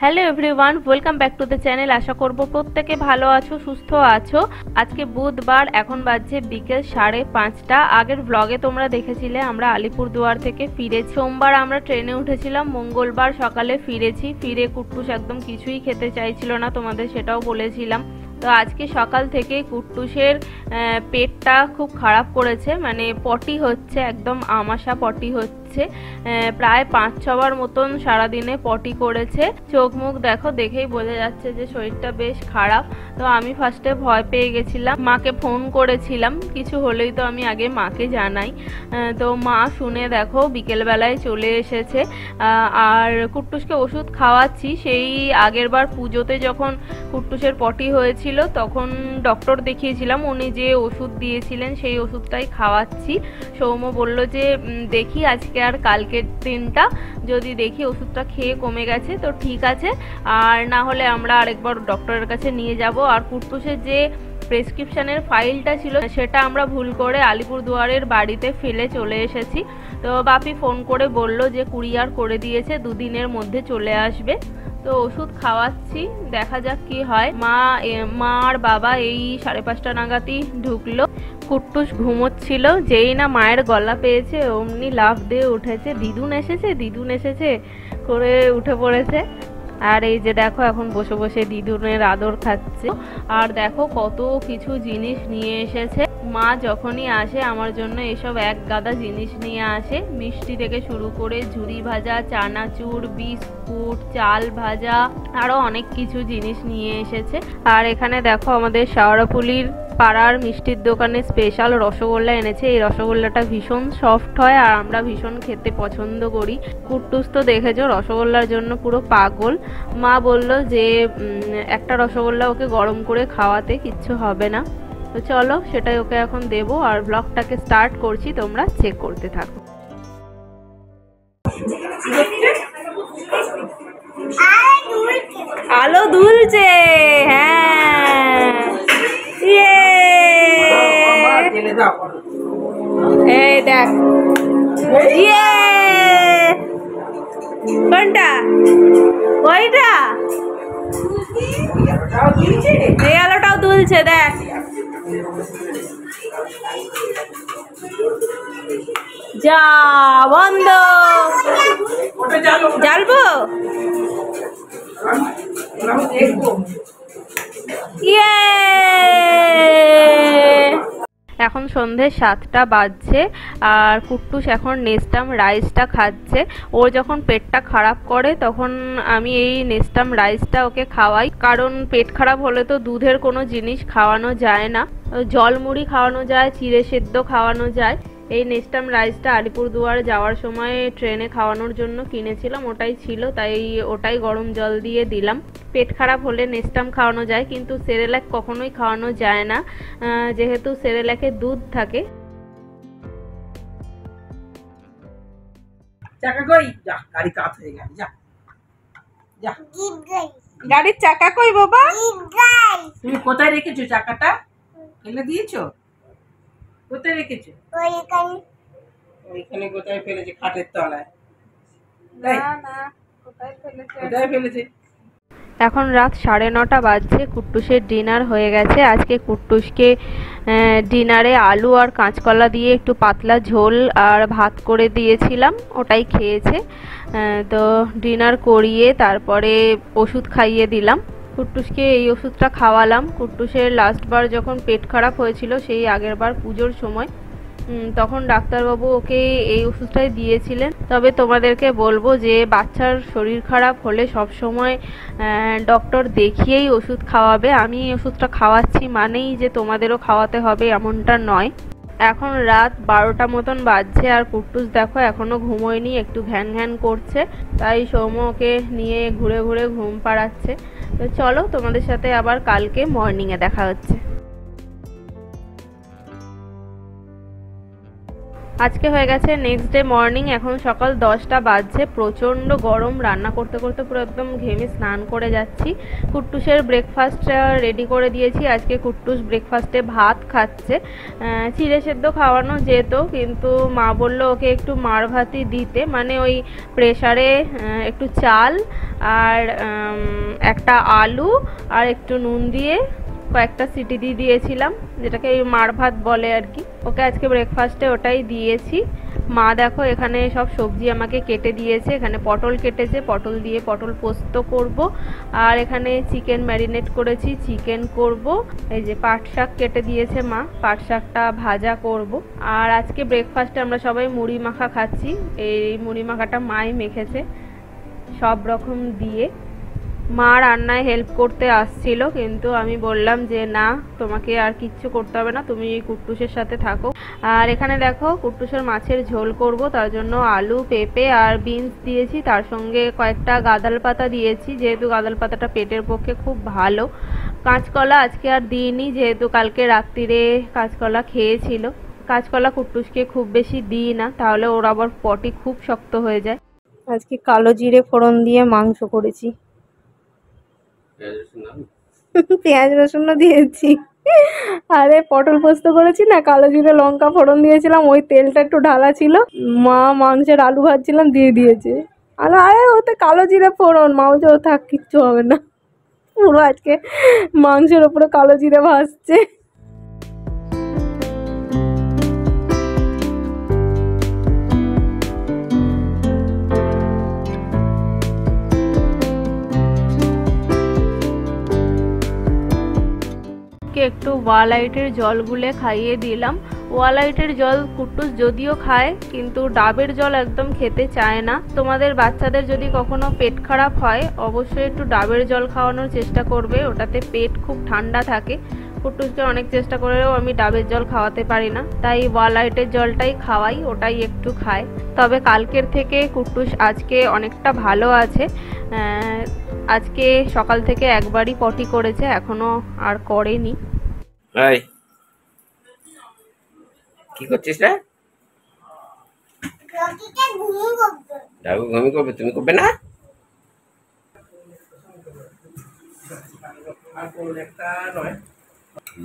Hello everyone, welcome back to the channel. আশা করব প্রত্যেকে ভালো আছো, সুস্থ আছো। আজকে বুধবার, এখন বাজছে বিকেল 5:30। আগের ব্লগে তোমরা দেখেছিলে আমরা আলিপুরদুয়ার থেকে ফিরেছি। সোমবার আমরা ট্রেনে উঠেছিলাম, মঙ্গলবার সকালে ফিরেছি। ফিরে কুট্টুস একদম কিছুই খেতে চাইছিল না, তোমাদের সেটাও বলেছিলাম। তো আজকে সকাল থেকে কুট্টুসের পেটটা খুব খারাপ করেছে, মানে পটি হচ্ছে, একদম আমাশা পটি হচ্ছে। প্রায় 5-6 বার মতন সারাদিনে পটি করেছে। চোখ মুখ দেখো, দেখেই বোঝা যাচ্ছে যে শরীরটা বেশ খারাপ। তো আমি ফার্স্টে ভয় পেয়ে গেছিলাম, মাকে ফোন করেছিলাম, কিছু হলেই তো আমি আগে মাকে জানাই। তো মা শুনে দেখো বিকেলবেলায় চলে এসেছে। আর কুট্টুসকে ওষুধ খাওয়াচ্ছি। সেই আগের বার পুজোতে যখন কুট্টুসের পটি হয়েছিল তখন ডক্টর দেখিয়েছিলাম, উনি যে ওষুধ দিয়েছিলেন সেই ওষুধটাই খাওয়াচ্ছি। সৌম্য বলল যে দেখি আজকে আর কালকের দিনটা যদি দেখি ওষুধটা খেয়ে কমে গেছে তো ঠিক আছে, আর না হলে আমরা আরেকবার ডক্টরের কাছে নিয়ে যাব। আর কুট্টুসের যে প্রেসক্রিপশনের ফাইলটা ছিল সেটা আমরা ভুল করে আলিপুরদুয়ারের বাড়িতে ফেলে চলে এসেছি। তো বাপি ফোন করে বলল যে কুরিয়ার করে দিয়েছে, 2 দিনের মধ্যে চলে আসবে। তো ওষুধ খাওয়াচ্ছি, দেখা যাক কি হয়। মা আর বাবা এই 5:30 নাগাদই ঢুকলো। কুট্টুস ঘুমোচ্ছিল, যেই না মায়ের গলা পেয়েছে অমনি লাফ দিয়ে উঠেছে, দিদুন এসেছে দিদুন এসেছে করে উঠে পড়েছে। আর এই যে দেখো এখন বসে বসে দিদুনের আদর খাচ্ছে। আর দেখো কত কিছু জিনিস নিয়ে এসেছে। মা যখনই আসে আমার জন্য এসব এক গাদা জিনিস নিয়ে আসে, মিষ্টি থেকে শুরু করে ঝুরি ভাজা, চানাচুর, বিস্কুট, চাল ভাজা, আরো অনেক কিছু জিনিস নিয়ে এসেছে। আর এখানে দেখো আমাদের শাওড়াফুলির পাড়ার মিষ্টির দোকানে স্পেশাল রসগোল্লা এনেছে। এই রসগোল্লাটা ভীষণ সফট হয় আর আমরা ভীষণ খেতে পছন্দ করি। কুট্টুস তো দেখেছো রসগোল্লার জন্য পুরো পাগল। মা বলল যে একটা রসগোল্লা ওকে গরম করে খাওয়াতে, কিচ্ছু হবে না। তো চলো সেটাই ওকে এখন দেবো আর ব্লগটাকে স্টার্ট করছি, তোমরা চেক করতে থাকো। আলো দুলছে, হ্যাঁ, এই দেখ, ইয়ে কোনটা, ওইটা, এই আলোটাও দুলছে দেখ। যা বন্ধ, জ্বালবো, ইয়ে। এখন সন্ধে 7টা বাজছে আর কুট্টুস এখন নেস্টাম রাইসটা খাচ্ছে। ওর যখন পেটটা খারাপ করে তখন আমি এই নেস্টাম রাইসটা ওকে খাওয়াই, কারণ পেট খারাপ হলে তো দুধের কোনো জিনিস খাওয়ানো যায় না। জল মুড়ি খাওয়ানো যায়, চিড়ে সেদ্ধ খাওয়ানো যায়। এই নেস্টাম রাইসটা আলিপুরদুয়ার যাওয়ার সময় ট্রেনে খাওয়ানোর জন্য কিনেছিলাম, ওটাই ছিল, তাই ওটাই গরম জল দিয়ে দিলাম। পেট খারাপ হলে নেস্টাম খাওয়ানো যায়, কিন্তু সেরেল্যাক কখনোই খাওয়ানো যায় না, যেহেতু সেরেল্যাকে দুধ থাকে। গাড়ির চাকা কই বাবা? তুমি কোথায় রেখেছো চাকাটা? ফেলে দিয়েছো? কোথায় রেখেছো? ওইখানে কোথায় ফেলেছে? খাটের তলায়? কোথায় ফেলেছে? এখন রাত 9:30 বাজছে, কুট্টুসের ডিনার হয়ে গেছে। আজকে কুট্টুসকে ডিনারে আলু আর কাঁচকলা দিয়ে একটু পাতলা ঝোল আর ভাত করে দিয়েছিলাম, ওটাই খেয়েছে। তো ডিনার করিয়ে তারপরে ওষুধ খাইয়ে দিলাম। কুট্টুসকে এই ওষুধটা খাওয়ালাম। কুট্টুসের লাস্টবার যখন পেট খারাপ হয়েছিল সেই আগের বার পুজোর সময়, তখন ডাক্তারবাবু ওকে এই ওষুধটাই দিয়েছিলেন। তবে তোমাদেরকে বলবো যে বাচ্চার শরীর খারাপ হলে সব সময় ডক্টর দেখিয়েই ওষুধ খাওয়াবে। আমি এই ওষুধটা খাওয়াচ্ছি মানেই যে তোমাদেরও খাওয়াতে হবে এমনটা নয়। এখন রাত 12টা মতন বাজছে আর কুট্টুস দেখো এখনো ঘুমোয়নি, একটু ঘ্যান ঘ্যান করছে, তাই সৌম্য ওকে নিয়ে ঘুরে ঘুরে ঘুম পাড়াচ্ছে। তো চলো তোমাদের সাথে আবার কালকে মর্নিংয়ে দেখা হচ্ছে। আজকে হয়ে গেছে নেক্সট ডে মর্নিং, এখন সকাল 10টা বাজছে। প্রচণ্ড গরম, রান্না করতে করতে পুরো একদম ঘেমে স্নান করে যাচ্ছি। কুট্টুসের ব্রেকফাস্টটা রেডি করে দিয়েছি। আজকে কুট্টুস ব্রেকফাস্টে ভাত খাচ্ছে। চিড়ে সেদ্ধ খাওয়ানো যেত, কিন্তু মা বলল ওকে একটু মার ভাতই দিতে, মানে ওই প্রেসারে একটু চাল আর একটা আলু আর একটু নুন দিয়ে কয়েকটা সিটি দিয়ে দিয়েছিলাম, যেটাকে মার ভাত বলে আর কি। ওকে আজকে ব্রেকফাস্টে ওটাই দিয়েছি। মা দেখো এখানে সব সবজি আমাকে কেটে দিয়েছে। এখানে পটল কেটেছে, পটল দিয়ে পটল পোস্ত করব। আর এখানে চিকেন ম্যারিনেট করেছি, চিকেন করব। এই যে পাট শাক কেটে দিয়েছে মা, পাট শাকটা ভাজা করব। আর আজকে ব্রেকফাস্টে আমরা সবাই মুড়ি মাখা খাচ্ছি। এই মুড়ি মাখাটা মাই মেখেছে সব রকম দিয়ে। মা রান্নায় হেল্প করতে আসছিল, কিন্তু আমি বললাম যে না, তোমাকে আর কিচ্ছু করতে হবে না, তুমি কুট্টুসের সাথে থাকো। আর এখানে দেখো কুট্টুসের মাছের ঝোল করব, তার জন্য আলু, পেঁপে আর বিনস দিয়েছি, তার সঙ্গে কয়েকটা গাঁদাল পাতা দিয়েছি, যেহেতু গাঁদাল পাতাটা পেটের পক্ষে খুব ভালো। কাঁচকলা আজকে আর দিইনি, যেহেতু কালকে রাত্রিরে কাঁচকলা খেয়েছিল। কাঁচকলা কুট্টুসকে খুব বেশি দিই না, তাহলে ওর আবার পটি খুব শক্ত হয়ে যায়। আজকে কালো জিরে ফোড়ন দিয়ে মাংস করেছি। পেঁয়াজ রসুনও দিয়েছি। আরে পটল পোস্ত করেছি না, কালো জিরে লঙ্কা ফোড়ন দিয়েছিলাম, ওই তেলটা একটু ঢালা ছিল। মা মাংসের আলু ভাজছিলাম, দিয়ে দিয়েছে। আরে ওতে কালো জিরে ফোড়ন, মা বলছে ও থাক, কিচ্ছু হবে না। পুরো আজকে মাংসের ওপরে কালো জিরে ভাজছে। একটু ওয়ালাইটের জল গুলে খাইয়ে দিলাম। ওয়ালাইটের জল কুট্টুস যদিও খায়, কিন্তু ডাবের জল একদম খেতে চায় না। তোমাদের বাচ্চাদের যদি কখনো পেট খারাপ হয়, অবশ্যই একটু ডাবের জল খাওয়ানোর চেষ্টা করবে, ওটাতে পেট খুব ঠান্ডা থাকে। কুট্টুসকে অনেক চেষ্টা করেও আমি ডাবের জল খাওয়াতে পারি না, তাই ওয়ালাইটের জলটাই খাওয়াই, ওটাই একটু খায়। তবে কালকের থেকে কুট্টুস আজকে অনেকটা ভালো আছে। আজকে সকাল থেকে একবারই পটি করেছে, এখনো আর করেনি। এই কি করছিস রে? ডাবু ঘুমি করবে, তুমি করবে না?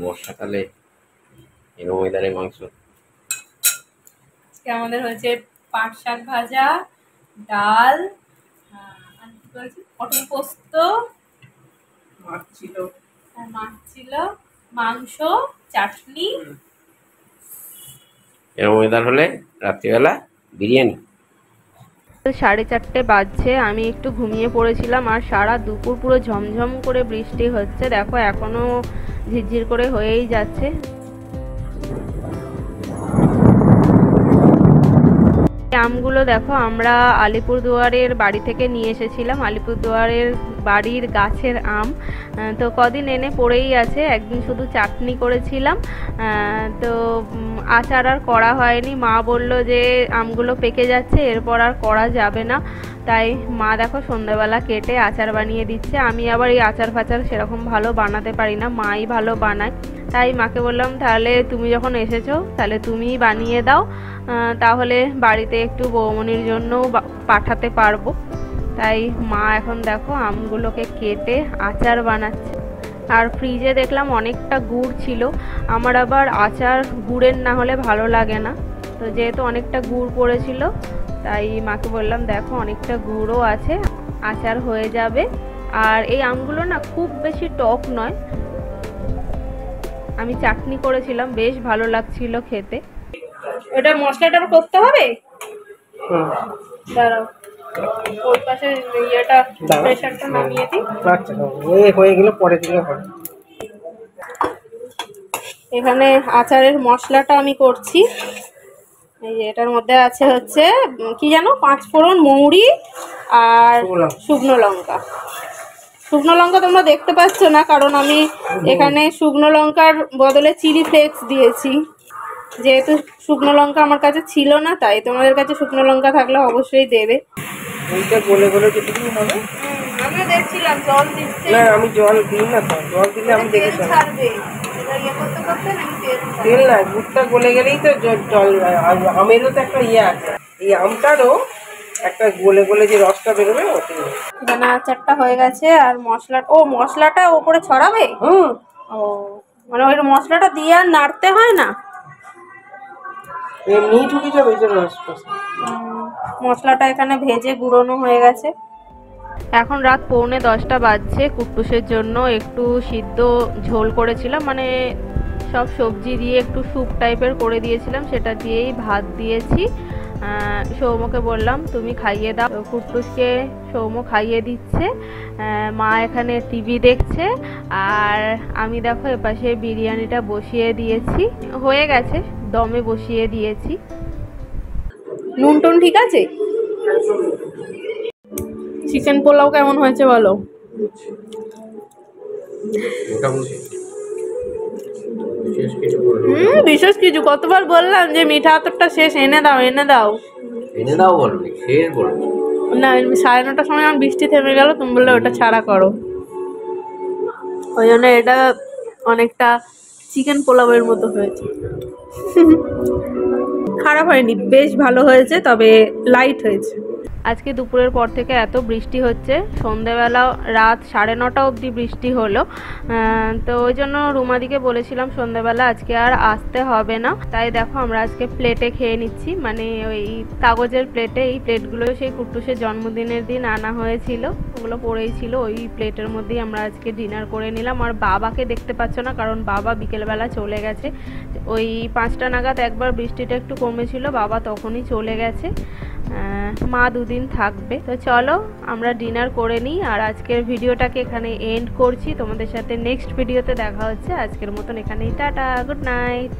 বর্ষাকালে এরকম ওয়েদারে মাংস। আজকে আমাদের হয়েছে পাট শাক ভাজা, ডাল, পটল পোস্ত, মাছ ছিল, মাংস, চাটনি। এরকম ওয়েদার হলে রাত্রিবেলা বিরিয়ানি। 4:30 বাজছে, আমি একটু ঘুমিয়ে পড়েছিলাম, আর সারা দুপুর পুরো ঝমঝম করে বৃষ্টি হচ্ছে। দেখো এখনো ঝিরঝির করে হয়েই যাচ্ছে। আমগুলো দেখো আমরা আলিপুরদুয়ারের বাড়ি থেকে নিয়ে এসেছিলাম, আলিপুরদুয়ারের বাড়ির গাছের আম। তো কদিন এনে পড়েই আছে, একদিন শুধু চাটনি করেছিলাম, তো আচার আর করা হয়নি। মা বলল যে আমগুলো পেকে যাচ্ছে, এরপর আর করা যাবে না, তাই মা দেখো সন্ধ্যাবেলা কেটে আচার বানিয়ে দিচ্ছে। আমি আবার এই আচার ফাচার সেরকম ভালো বানাতে পারি না, মাই ভালো বানায়। তাই মাকে বললাম তাহলে তুমি যখন এসেছো তাহলে তুমিই বানিয়ে দাও, তাহলে বাড়িতে একটু বৌমনির জন্য পাঠাতে পারবো। তাই মা এখন দেখো আমগুলোকে কেটে আচার বানাচ্ছে। আর ফ্রিজে দেখলাম অনেকটা গুড় ছিল, আমার আবার আচার গুড়ের না হলে ভালো লাগে না, তো যেহেতু অনেকটা গুড় পড়েছিল তাই মাকে বললাম দেখো অনেকটা গুড়ও আছে, আচার হয়ে যাবে। আর এই আমগুলো না খুব বেশি টক নয়, আমি চাটনি করেছিলাম, বেশ ভালো লাগছিল খেতে। এটা মশলাটা করতে হবে, দাঁড়াও ওই পাশে ইয়েটা প্রেসারটা নামিয়ে দিই। আচ্ছা এই হয়ে গেলে পরে দিলে হবে। এখানে আচারের মশলাটা আমি করছি। এই যে এটার মধ্যে আছে হচ্ছে কি জানো, 5 ফোড়ন, মৌরি আর শুকনো লঙ্কা। শুকনো লঙ্কা তোমরা দেখতে পাচ্ছ না, কারণ আমি এখানে শুকনো লঙ্কার বদলে চিলি ফ্লেক্স দিয়েছি, যেহেতু শুকনো লঙ্কা আমার কাছে ছিল না, তাই তোমাদের কাছে শুকনো লঙ্কা থাকলে অবশ্যই দেবে। এইটা গলে গলে যেটুকু হবে। আমি দেখছিলাম জল দিচ্ছে না, আমি জল দিই না, তো জল দিলে আমি দেখেছি। ইয়ে করতে করতে নাকি তেল? তেল না, গুড়টা গলে গেলেই তো জল। আর আমেরও তো একটা ইয়ে আছে, এই আমটারও একটা গলে গলে যে রসটা বেরোবে ওটাই। দানা আচারটা হয়ে গেছে আর মশলাটা ওপরে ছড়াবে? ও মানে ওই মশলাটা দিয়ে আর নাড়তে হয় না, এমনি ঢুকে যাবে এই যে রসটা। মশলাটা এখানে ভেজে গুঁড়োনো হয়ে গেছে। এখন রাত 9:45 বাজছে। কুট্টুসের জন্য একটু সিদ্ধ ঝোল করেছিলাম, মানে সব সবজি দিয়ে একটু স্যুপ টাইপের করে দিয়েছিলাম, সেটা দিয়েই ভাত দিয়েছি। সৌমকে বললাম তুমি খাইয়ে দাও। কুট্টুসকে সৌম খাইয়ে দিচ্ছে, মা এখানে টিভি দেখছে, আর আমি দেখো এপাশে বিরিয়ানিটা বসিয়ে দিয়েছি, হয়ে গেছে, দমে বসিয়ে দিয়েছি। নুন টুন ঠিক আছে? চিকেন পোলাও কেমন হয়েছে বলো? বিশেষ কিছু, কতবার বললাম যে মিঠা আতরটা শেষ, এনে দাও এনে দাও। এনে দাও বলবি, শেষ বলবি না, 9:30 সময় আমার বৃষ্টি থেমে গেল, তুমি বললে ওটা ছাড়া করো, ওই জন্য এটা অনেকটা চিকেন পোলাওয়ের মতো হয়েছে। খারাপ হয়নি, বেশ ভালো হয়েছে, তবে লাইট হয়েছে। আজকে দুপুরের পর থেকে এত বৃষ্টি হচ্ছে, সন্ধেবেলা রাত 9:30 অবধি বৃষ্টি হলো। তো ওই জন্য রুমাদিকে বলেছিলাম সন্ধেবেলা আজকে আর আসতে হবে না, তাই দেখো আমরা আজকে প্লেটে খেয়ে নিচ্ছি, মানে ওই কাগজের প্লেটে। এই প্লেটগুলো সেই কুট্টুসের জন্মদিনের দিন আনা হয়েছিল, ওগুলো পড়েই ছিল, ওই প্লেটের মধ্যেই আমরা আজকে ডিনার করে নিলাম। আর বাবাকে দেখতে পাচ্ছ না, কারণ বাবা বিকেলবেলা চলে গেছে, ওই 5টা নাগাদ একবার বৃষ্টিটা একটু কমেছিল, বাবা তখনই চলে গেছে। মা 2 দিন থাকবে। তো চলো আমরা ডিনার করে নিই, আর আজকের ভিডিওটাকে এখানে এন্ড করছি। তোমাদের সাথে নেক্সট ভিডিওতে দেখা হচ্ছে। আজকের মতন এখানেই টাটা, গুড নাইট।